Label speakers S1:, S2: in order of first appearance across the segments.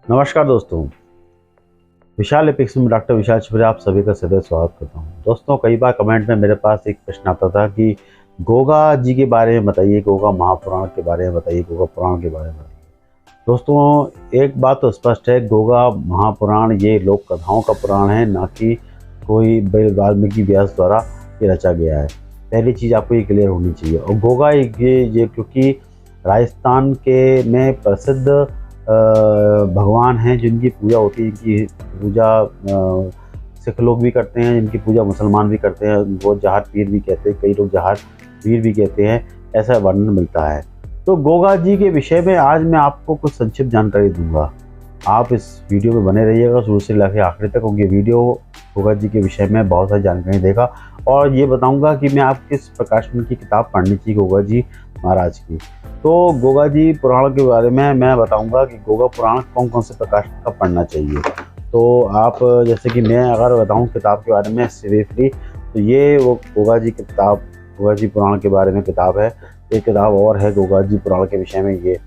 S1: नमस्कार दोस्तों, विशाल एपिक्स में डॉक्टर विशाल छिबरे आप सभी का सदैव स्वागत करता हूं। दोस्तों, कई बार कमेंट में मेरे पास एक प्रश्न आता था कि गोगा जी के बारे में बताइए, गोगा महापुराण के बारे में बताइए, गोगा पुराण के बारे में बताइए। दोस्तों, एक बात तो स्पष्ट है, गोगा महापुराण ये लोक कथाओं का पुराण है, ना कि कोई वाल्मीकि व्यास द्वारा ये रचा गया है। पहली चीज़ आपको ये क्लियर होनी चाहिए। और गोगा ये क्योंकि राजस्थान के में प्रसिद्ध भगवान हैं जिनकी पूजा होती है, जिनकी पूजा सिख लोग भी करते हैं, जिनकी पूजा मुसलमान भी करते हैं। वो जहार पीर भी कहते हैं, कई लोग जहार पीर भी कहते हैं, ऐसा वर्णन मिलता है। तो गोगा जी के विषय में आज मैं आपको कुछ संक्षिप्त जानकारी दूंगा। आप इस वीडियो में बने रहिएगा शुरू से लेकर आखिर तक, क्योंकि वीडियो गोगा जी के विषय में बहुत सारी जानकारी देगा। और ये बताऊंगा कि मैं आप किस प्रकाशन की किताब पढ़नी चाहिए गोगा जी महाराज की। तो गोगा जी पुराण के बारे में मैं बताऊंगा कि गोगा पुराण कौन कौन से प्रकाशन का पढ़ना चाहिए। तो आप जैसे कि मैं अगर बताऊं किताब के बारे में ब्रीफली, तो ये वो गोगा जी की किताब, गोगा जी पुराण के बारे में किताब है। एक किताब और है गोगा जी पुराण के विषय में ये।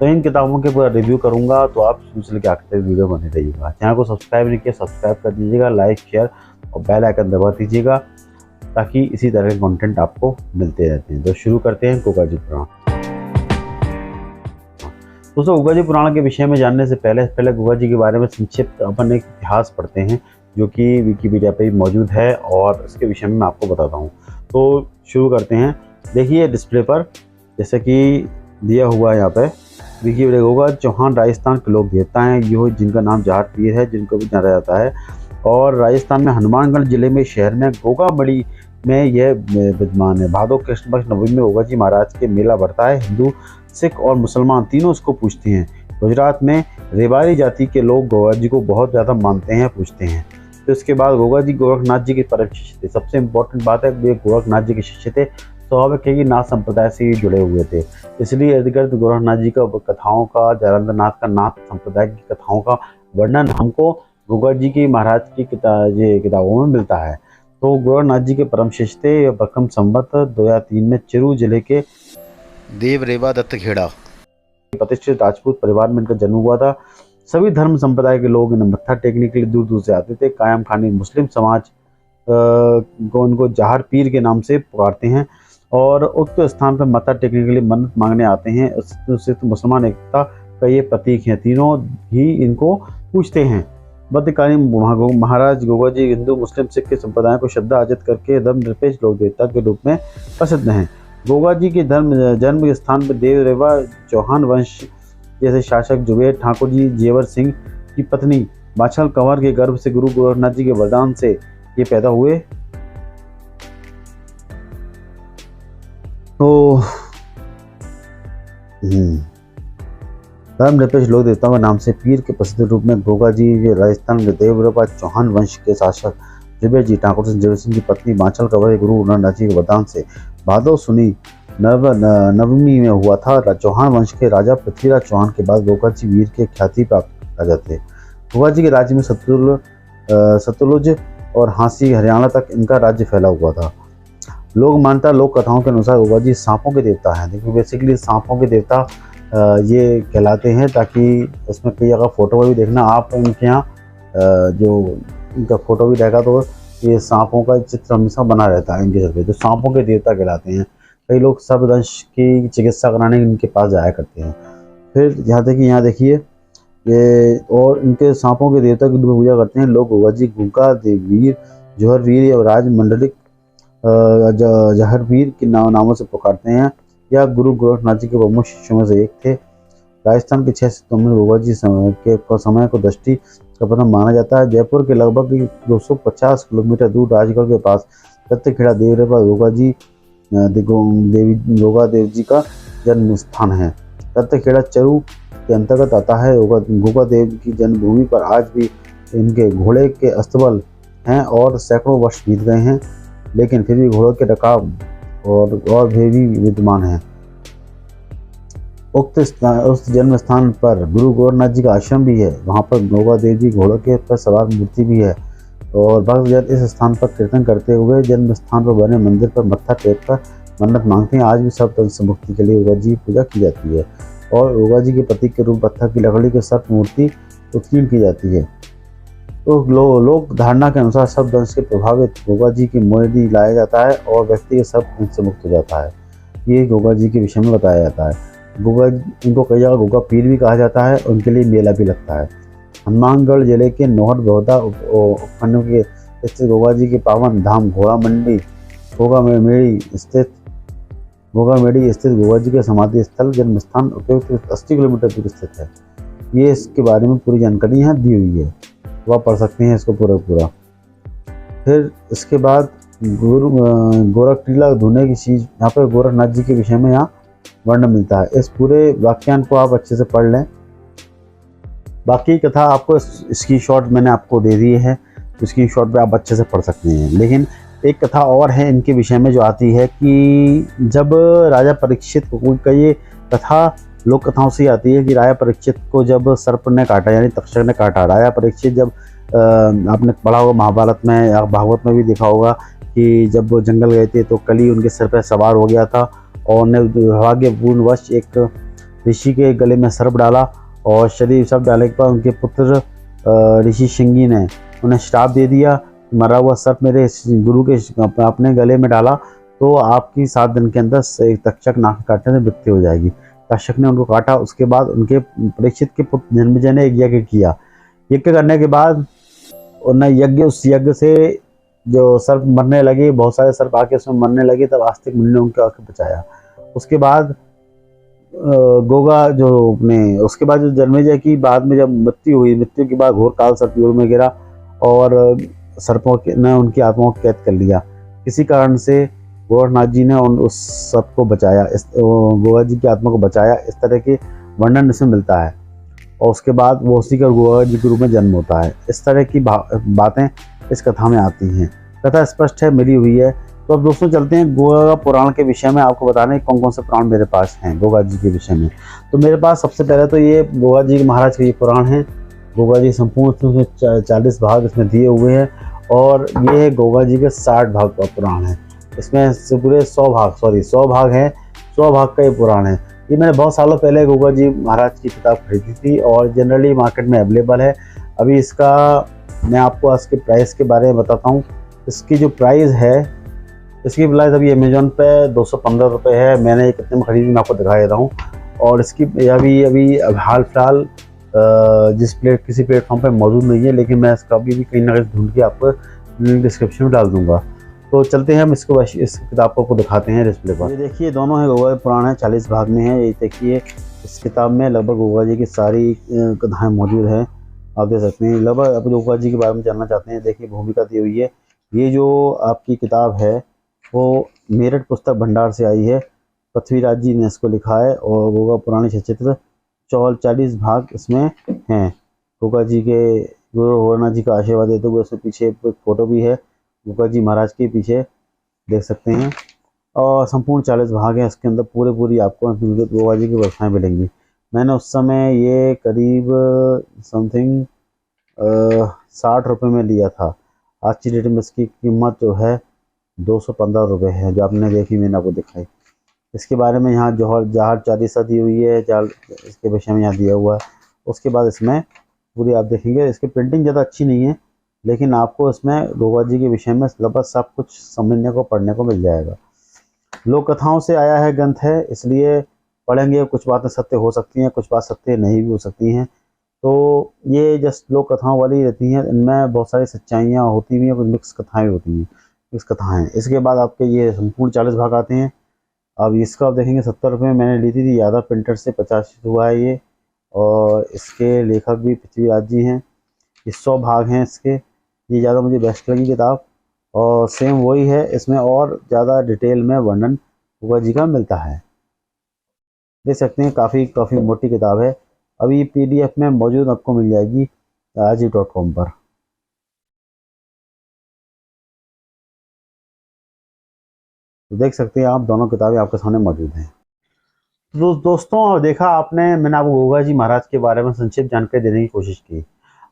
S1: तो इन किताबों के पूरा रिव्यू करूंगा, तो आप शुरू से लेकर आखिर तक वीडियो बने रहिएगा। चैनल को सब्सक्राइब नहीं किया, सब्सक्राइब कर दीजिएगा, लाइक शेयर और बेल आइकन दबा दीजिएगा, ताकि इसी तरह के कंटेंट आपको मिलते रहते हैं। तो शुरू करते हैं गोगा जी पुराण। दोस्तों, गोगा जी पुराण के विषय में जानने से पहले गोगा जी के बारे में संक्षिप्त अपन एक इतिहास पढ़ते हैं, जो कि विकिपीडिया पे मौजूद है, और इसके विषय में मैं आपको बताता हूँ। तो शुरू करते हैं। देखिए डिस्प्ले पर जैसे कि दिया हुआ है यहाँ पे विकिपीडिया। गोगा चौहान राजस्थान के लोक देवता हैं, यो जिनका नाम जहार पीर है, जिनको भी जाना जाता है। और राजस्थान में हनुमानगढ़ जिले में शहर में गोगा बड़ी में यह विद्यमान है। भादो कृष्ण पक्ष नवमी में गोगा जी महाराज के मेला बढ़ता है। हिंदू, सिख और मुसलमान तीनों इसको पूजते हैं। गुजरात में रेवाड़ी जाति के लोग गोगा जी को बहुत ज़्यादा मानते हैं, पूजते हैं। तो इसके बाद गोगा जी गोरखनाथ जी के परम शिष्य थे। सबसे इम्पोर्टेंट बात है, वे गोरखनाथ जी के शिष्य थे। स्वाभाविक है कि नाथ संप्रदाय से ही जुड़े हुए थे, इसलिए इर्द गिर्द गोरखनाथ जी का कथाओं का, जालंधर नाथ का, नाथ संप्रदाय की कथाओं का वर्णन हमको गोगा जी की महाराज की किताबों में मिलता है। तो गोरखनाथ जी के परम शिष्य थे। प्रथम संवत 2003 में चिरू जिले के देवरेवा दत्तखेड़ा प्रतिष्ठित राजपूत परिवार में इनका जन्म हुआ था। सभी धर्म संप्रदाय के लोग इन्हें मत्था टेकने के लिए दूर दूर से आते थे। कायम खानी मुस्लिम समाज को उनको जहार पीर के नाम से पुकारते हैं, और उक्त स्थान पर मत्था टेकने के लिए मन्नत मांगने आते हैं। उससे तो मुसलमान एकता का ये प्रतीक हैं, तीनों ही इनको पूछते हैं। मध्यकालीन महाराज गोगा जी हिंदू, मुस्लिम, सिख के संप्रदाय को श्रद्धा अर्जित करके धर्मनिरपेक्ष लोक देवता के रूप में प्रसिद्ध हैं। गोगा जी के जन्म स्थान पर देवरेवा चौहान वंश जैसे शासक जुबेर ठाकुर जी जेवर सिंह की पत्नी माछल कंवर के गर्भ से गुरु गोरखनाथ जी के वरदान से ये पैदा हुए। तो धर्मनिरपेक्ष लोक देवताओं के नाम से पीर के प्रसिद्ध रूप में गोगा जी राजस्थान के देवरेवा चौहान वंश के शासक जुबेर जी ठाकुर जेवर सिंह की पत्नी माछल कंवर गुरु गोरखनाथ जी के वरदान से भादो सुनी नवमी में हुआ था। चौहान वंश के राजा पृथ्वीराज चौहान के बाद गोगा जी वीर के ख्याति प्राप्त राजा थे। गोगा जी के राज्य में सतलुज और हांसी हरियाणा तक इनका राज्य फैला हुआ था। लोक मान्यता, लोक कथाओं के अनुसार गोगा जी सांपों के देवता हैं। देखिए बेसिकली सांपों के देवता ये कहलाते हैं, ताकि इसमें कई अगर फोटो भी देखना आप इनके यहाँ, जो इनका फोटो भी देखा तो ये सांपों का चित्र हमेशा बना रहता है इनके सर पे, जो सांपों के देवता कहलाते हैं। कई लोग सर्पदंश की चिकित्सा कराने इनके पास जाया करते हैं। फिर यहाँ देखिए ये, और इनके सांपों के देवता की पूजा करते हैं लोग। गोगा जी गुंका देववीर, जौहर वीर या राजमंडलिक जहर वीर के नामों से पुकारते हैं। यह गुरु गोरखनाथ जी के प्रमुख शिष्यों में से एक थे। राजस्थान के 6 सितंबर में गोगा जी समय को दृष्टि का प्रथम माना जाता है। जयपुर के लगभग 250 किलोमीटर दूर राजगढ़ के पास दत्तखेड़ा देवरेवा गोगा देव जी का जन्म स्थान है। दत्तखेड़ा चरू के अंतर्गत आता है। गोगा देव की जन्मभूमि पर आज भी इनके घोड़े के अस्तबल हैं, और सैकड़ों वर्ष बीत गए हैं, लेकिन फिर भी घोड़ों के रकाब और भी विद्यमान हैं। उक्त जन्म स्थान पर गुरु गोरखनाथ जी का आश्रम भी है। वहाँ पर गोगा देव जी घोड़ों के पर सवार मूर्ति भी है, और भक्तजन इस स्थान पर कीर्तन करते हुए जन्म स्थान पर बने मंदिर पर मत्था टेक कर मन्नत मांगते हैं। आज भी सब तंत्र से मुक्ति के लिए गोगा जी की पूजा की जाती है। और गोगा जी के प्रतीक के रूप पत्थर की लकड़ी के सर्प मूर्ति उत्कीर्ण की जाती है। तो लोक धारणा के अनुसार सर्पदंश के प्रभावित गोगा जी की मोहिनी लाया जाता है और व्यक्ति के सर्पदंश से मुक्त हो जाता है। ये गोगा जी के विषय में बताया जाता है। गोगा, इनको कई जगह गोगा पीर भी कहा जाता है, उनके लिए मेला भी लगता है। हनुमानगढ़ जिले के नोहर बहोदा उपखंड के स्थित गोगा जी के पावन धाम गोगा मेड़ी स्थित गोगा जी के समाधि स्थल जन्म स्थान उपयुक्त 80 किलोमीटर दूर स्थित है। ये इसके बारे में पूरी जानकारी यहाँ दी हुई है, तो आप पढ़ सकते हैं इसको पूरा। फिर इसके बाद गोरख टीला धुने की चीज़, यहाँ पर गोरखनाथ जी के विषय में यहाँ वर्णन मिलता है। इस पूरे व्याख्यान को आप अच्छे से पढ़ लें। बाकी कथा आपको स्क्रीनशॉट मैंने आपको दे दी है, तो स्क्रीनशॉट पे आप अच्छे से पढ़ सकते हैं। लेकिन एक कथा और है इनके विषय में जो आती है कि जब राजा परीक्षित को, ये कथा लोक कथाओं से आती है कि राजा परीक्षित को जब सर्प ने काटा, यानी तक्षक ने काटा, राजा परीक्षित जब आपने पढ़ा होगा महाभारत में या भागवत में भी देखा होगा कि जब वो जंगल गए थे तो कली उनके सिर पर सवार हो गया था और उन्हें दुर्भाग्यपूर्णवश एक ऋषि के गले में सर्प डाला और शरीर सर्प डालने के बाद उनके पुत्र ऋषि शिंगी ने उन्हें श्राप दे दिया, मरा हुआ सर्प मेरे गुरु के अपने गले में डाला तो आपकी 7 दिन के अंदर एक तक्षक नाक काटने से मृत्यु हो जाएगी। तक्षक ने उनको काटा। उसके बाद उनके परीक्षित के पुत्र जन्मेजय ने एक यज्ञ किया। यज्ञ करने के बाद उन्हें उस यज्ञ से जो सर्प मरने लगे, बहुत सारे सर्प आके उसमें मरने लगे, तब आस्तिक मुनि ने उनके आके बचाया। उसके बाद गोगा जो अपने उसके बाद जो जन्मेजय की बाद में जब मृत्यु हुई, मृत्यु के बाद घोर काल सर्प युग में गिरा और सर्पों ने उनकी आत्माओं को कैद कर लिया। किसी कारण से गोरखनाथ जी ने उस सर्प को बचाया, इस गोगा जी की आत्मा को बचाया। इस तरह के वर्णन इसमें मिलता है और उसके बाद वो उसी का गोगा जी के रूप में जन्म होता है। इस तरह की बातें इस कथा में आती हैं। कथा स्पष्ट है, मिली हुई है। तो अब दोस्तों चलते हैं गोगा पुराण के विषय में, आपको बताने कौन कौन से पुराण मेरे पास हैं गोगा जी के विषय में। तो मेरे पास सबसे पहले तो ये गोगा जी महाराज के ये पुराण हैं। गोगा जी संपूर्ण 40 भाग इसमें दिए हुए हैं और ये गोगा जी के 60 भाग का पुराण है। इसमें से पूरे 100 भाग हैं। 100 भाग का ये पुराण है। ये मैंने बहुत सालों पहले गोगा जी महाराज की किताब खरीदी थी और जनरली मार्केट में अवेलेबल है। अभी इसका मैं आपको इसके प्राइस के बारे में बताता हूँ। इसकी जो प्राइस है, इसकी प्राइस अभी अमेजोन पे 215 रुपये है। मैंने ये कितने में खरीदी मैं आपको दिखा देता हूँ। और इसकी अभी हाल फिलहाल किसी प्लेटफॉर्म पे मौजूद नहीं है, लेकिन मैं इसका भी कहीं ना कहीं ढूंढ के आपको लिंक डिस्क्रिप्शन में डाल दूंगा। तो चलते हैं हम इस किताब को दिखाते हैं डिस्प्ले पर। ये देखिए दोनों है गोगा पुराण है, 40 भाग में है। ये देखिए इस किताब में लगभग गोगा जी की सारी कथाएँ मौजूद हैं, आप देख सकते हैं। लगभग आप गोगा जी के बारे में जानना चाहते हैं, देखिए भूमिका दी हुई है। ये जो आपकी किताब है वो मेरठ पुस्तक भंडार से आई है। पृथ्वीराज जी ने इसको लिखा है और गोगा पुराण सचित्र 40 भाग इसमें हैं। गोगा जी के गुरु होरनाथ जी का आशीर्वाद देते हुए उसके पीछे एक फोटो भी है गोगा जी महाराज के पीछे, देख सकते हैं। और संपूर्ण 40 भाग हैं। इसके अंदर पूरी आपको गोगा जी की व्यवस्थाएँ मिलेंगी। मैंने उस समय ये करीब समथिंग 60 रुपये में लिया था। आज की डेट में इसकी कीमत जो है 215 रुपये है, जो आपने देखी मैंने आपको दिखाई। इसके बारे में यहाँ जहार चालीसा दी हुई है, इसके विषय में यहाँ दिया हुआ है। उसके बाद इसमें पूरी आप देखेंगे, इसकी प्रिंटिंग ज़्यादा अच्छी नहीं है, लेकिन आपको इसमें गोगा जी के विषय में लगभग सब कुछ समझने को पढ़ने को मिल जाएगा। लोक कथाओं से आया है ग्रंथ है, इसलिए पढ़ेंगे कुछ बातें सत्य हो सकती हैं, कुछ बात सत्य नहीं भी हो सकती हैं। तो ये जस्ट लोक कथाओं वाली रहती हैं, इनमें बहुत सारी सच्चाइयाँ होती भी हैं, कुछ मिक्स कथाएँ होती हैं, मिक्स कथाएँ। इसके बाद आपके ये संपूर्ण 40 भाग आते हैं। अब इसका आप देखेंगे 70 रुपये में मैंने ली थी, यादव प्रिंटर से 50 हुआ है ये। और इसके लेखक भी पृथ्वीराज जी हैं। ये 100 भाग हैं इसके। ये ज़्यादा मुझे बेस्ट लगी किताब और सेम वही है, इसमें और ज़्यादा डिटेल में वर्णन गोगा जी का मिलता है। देख सकते हैं काफ़ी मोटी किताब है। अभी PDF में मौजूद आपको मिल जाएगी rajiv.com पर। तो देख सकते हैं आप, दोनों किताबें आपके सामने मौजूद हैं। तो दोस्तों देखा आपने, मैंने आपको गोगा जी महाराज के बारे में संक्षिप्त जानकारी देने की कोशिश की।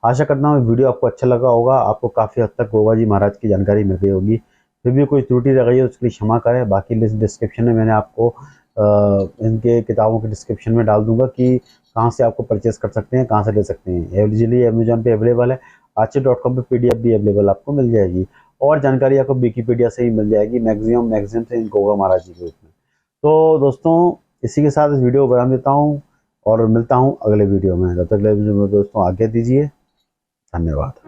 S1: आशा करता हूँ वीडियो आपको अच्छा लगा होगा, आपको काफ़ी हद तक गोगा जी महाराज की जानकारी मिल गई होगी। फिर भी कोई त्रुटि रह गई है तो उसके लिए क्षमा करें। बाकी लिस्ट डिस्क्रिप्शन में मैंने आपको इनके किताबों के डिस्क्रिप्शन में डाल दूंगा कि कहाँ से आपको परचेस कर सकते हैं, कहाँ से ले सकते हैं। इजीली अमेजोन पे अवेलेबल है, archive.com पे PDF भी अवेलेबल आपको मिल जाएगी, और जानकारी आपको विकीपीडिया से ही मिल जाएगी, मैक्सिमम से इन गोगा महाराज जी के उसमें। तो दोस्तों इसी के साथ इस वीडियो को बना देता हूँ और मिलता हूँ अगले वीडियो में। तब तक दोस्तों आज्ञा दीजिए, धन्यवाद।